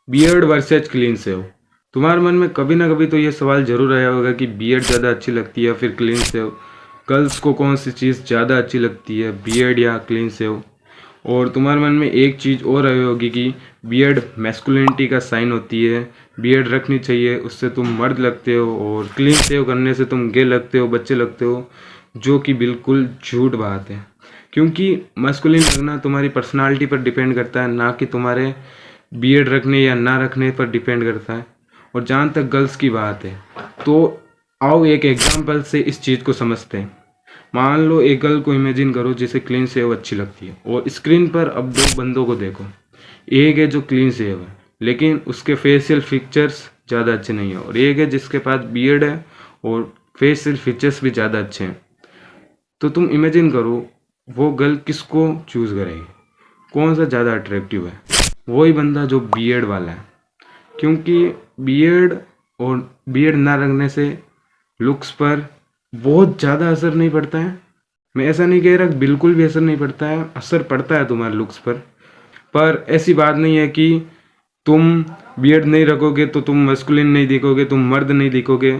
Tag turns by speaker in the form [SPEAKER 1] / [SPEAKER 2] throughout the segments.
[SPEAKER 1] Beard versus clean shave. तुम्हारे मन में कभी ना कभी तो ये सवाल जरूर आया होगा कि बियर्ड ज़्यादा अच्छी लगती है फिर क्लीन शेव। गर्ल्स को कौन सी चीज़ ज़्यादा अच्छी लगती है, बियर्ड या क्लीन शेव। और तुम्हारे मन में एक चीज़ और आई होगी कि बियर्ड मैस्कुलिनिटी का साइन होती है, बियर्ड रखनी चाहिए, उससे तुम मर्द लगते हो, और क्लीन शेव करने से तुम गे लगते हो, बच्चे लगते हो, जो कि बिल्कुल झूठ बात है। क्योंकि मस्कुलिन लगना तुम्हारी पर्सनालिटी पर डिपेंड करता है, ना कि तुम्हारे बियर्ड रखने या ना रखने पर डिपेंड करता है। और जहाँ तक गर्ल्स की बात है तो आओ एक एग्जाम्पल से इस चीज़ को समझते हैं। मान लो एक गर्ल को इमेजिन करो जिसे क्लीन शेव अच्छी लगती है, और स्क्रीन पर अब दो बंदों को देखो। एक है जो क्लीन शेव है लेकिन उसके फेशियल फीचर्स ज़्यादा अच्छे नहीं है, और एक है जिसके पास बियर्ड है और फेशियल फीचर्स भी ज़्यादा अच्छे हैं। तो तुम इमेजिन करो वो गर्ल किसको चूज़ करेगी, कौन सा ज़्यादा अट्रैक्टिव है। वही बंदा जो बियर्ड वाला है, क्योंकि बियर्ड और बियर्ड ना रखने से लुक्स पर बहुत ज़्यादा असर नहीं पड़ता है। मैं ऐसा नहीं कह रहा बिल्कुल भी असर नहीं पड़ता है, असर पड़ता है तुम्हारे लुक्स पर ऐसी बात नहीं है कि तुम बियर्ड नहीं रखोगे तो तुम मस्कुलिन नहीं दिखोगे, तुम मर्द नहीं दिखोगे।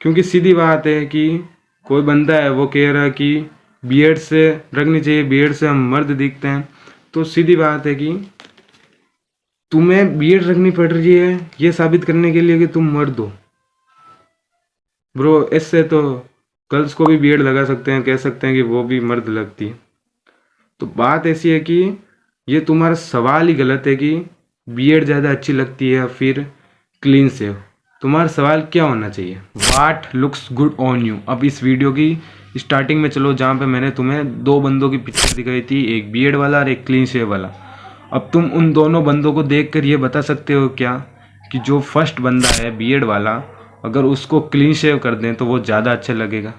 [SPEAKER 1] क्योंकि सीधी बात है कि कोई बंदा है वो कह रहा है कि बियर्ड से रखनी चाहिए, बियर्ड से हम मर्द दिखते हैं, तो सीधी बात है कि तुम्हें बियर्ड रखनी पड़ रही है ये साबित करने के लिए कि तुम मर्द हो। ब्रो इससे तो गर्ल्स को भी बियर्ड लगा सकते हैं, कह सकते हैं कि वो भी मर्द लगती है। तो बात ऐसी है कि ये तुम्हारा सवाल ही गलत है कि बियर्ड ज़्यादा अच्छी लगती है या फिर क्लीन शेव। तुम्हारा सवाल क्या होना चाहिए, वाट लुक्स गुड ऑन यू। अब इस वीडियो की स्टार्टिंग में चलो जहाँ पे मैंने तुम्हें दो बंदों की पिक्चर दिखाई थी, एक बियर्ड वाला और एक क्लीन शेव वाला। अब तुम उन दोनों बंदों को देखकर ये बता सकते हो क्या कि जो फर्स्ट बंदा है बियर्ड वाला, अगर उसको क्लीन शेव कर दें तो वो ज़्यादा अच्छा लगेगा,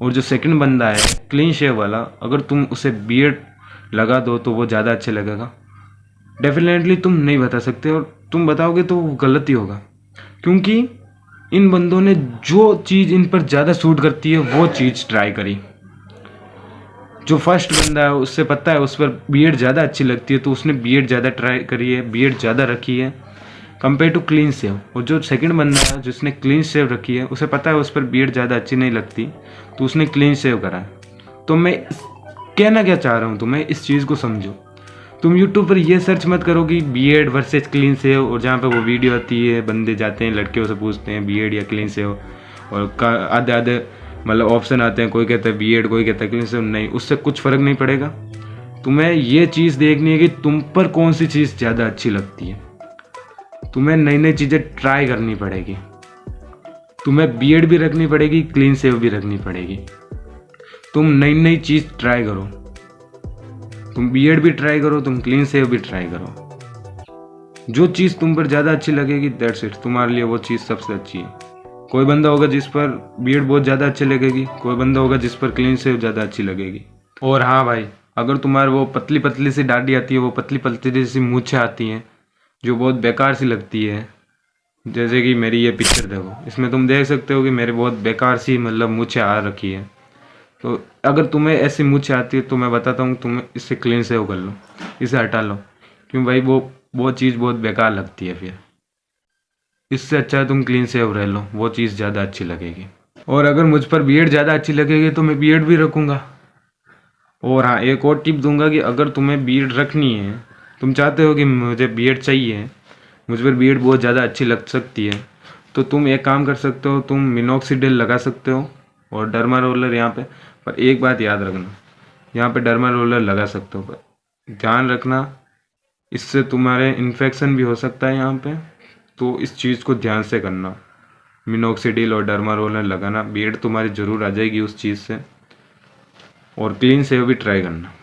[SPEAKER 1] और जो सेकंड बंदा है क्लीन शेव वाला, अगर तुम उसे बियर्ड लगा दो तो वो ज़्यादा अच्छा लगेगा। डेफिनेटली तुम नहीं बता सकते, और तुम बताओगे तो वो गलत ही होगा। क्योंकि इन बंदों ने जो चीज़ इन पर ज़्यादा सूट करती है वो चीज़ ट्राई करी। जो फर्स्ट बंदा है उससे पता है उस पर बियर्ड ज़्यादा अच्छी लगती है तो उसने बियर्ड ज़्यादा ट्राई करी है, बियर्ड ज़्यादा रखी है कंपेयर टू क्लीन शेव। और जो सेकंड बंदा है जिसने क्लीन शेव रखी है उसे पता है उस पर बियर्ड ज़्यादा अच्छी नहीं लगती तो उसने क्लीन शेव करा है। तो मैं कहना क्या चाह रहा हूँ तुम्हें, इस चीज़ को समझो। तुम यूट्यूब पर ये सर्च मत करो कि बियर्ड वर्सेस क्लीन शेव, और जहाँ पे वो वीडियो आती है बंदे जाते हैं लड़कियों से पूछते हैं बियर्ड या क्लीन शेव, और आधे आधे मतलब ऑप्शन आते हैं, कोई कहता है बियर्ड, कोई कहता है क्लीन शेव। नहीं, उससे कुछ फ़र्क नहीं पड़ेगा। तुम्हें ये चीज़ देखनी है कि तुम पर कौन सी चीज़ ज़्यादा अच्छी लगती है। तुम्हें नई नई चीज़ें ट्राई करनी पड़ेगी। तुम्हें बियर्ड भी रखनी पड़ेगी, क्लीन शेव भी रखनी पड़ेगी। तुम नई नई चीज़ ट्राई करो, तुम बियर्ड भी ट्राई करो, तुम क्लीन शेव भी ट्राई करो। जो चीज़ तुम पर ज़्यादा अच्छी लगेगी दैट्स इट, तुम्हारे लिए वो चीज़ सबसे अच्छी है। कोई बंदा होगा जिस पर बियर्ड बहुत ज़्यादा अच्छी लगेगी, कोई बंदा होगा जिस पर क्लीन शेव ज़्यादा अच्छी लगेगी। और हाँ भाई, अगर तुम्हारे वो पतली पतली सी दाढ़ी आती है, वो पतली पतली सी मूछें आती हैं जो बहुत बेकार सी लगती है, जैसे कि मेरी ये पिक्चर देखो, इसमें तुम देख सकते हो कि मेरी बहुत बेकार सी मतलब मूछें आ रखी है। तो अगर तुम्हें ऐसी मूछें आती है तो मैं बताता हूँ तुम्हें इससे क्लीन शेव कर लो, इसे हटा लो, क्यों भाई वो चीज़ बहुत बेकार लगती है। फिर इससे अच्छा है तुम क्लीन शेव रह लो, वो चीज़ ज़्यादा अच्छी लगेगी। और अगर मुझ पर बियर्ड ज़्यादा अच्छी लगेगी तो मैं बियर्ड भी रखूँगा। और हाँ, एक और टिप दूंगा कि अगर तुम्हें बियर्ड रखनी है, तुम चाहते हो कि मुझे बियर्ड चाहिए, मुझ पर बियर्ड बहुत ज़्यादा अच्छी लग सकती है, तो तुम एक काम कर सकते हो, तुम मिनोक्सिडिल लगा सकते हो और डर्मा रोलर यहाँ पे। पर एक बात याद रखना, यहाँ पे डर्मा रोलर लगा सकते हो पर ध्यान रखना इससे तुम्हारे इन्फेक्शन भी हो सकता है यहाँ पे, तो इस चीज़ को ध्यान से करना। मिनोक्सिडिल और डर्मा रोलर लगाना, बियर्ड तुम्हारी ज़रूर आ जाएगी उस चीज़ से। और क्लीन शेव भी ट्राई करना।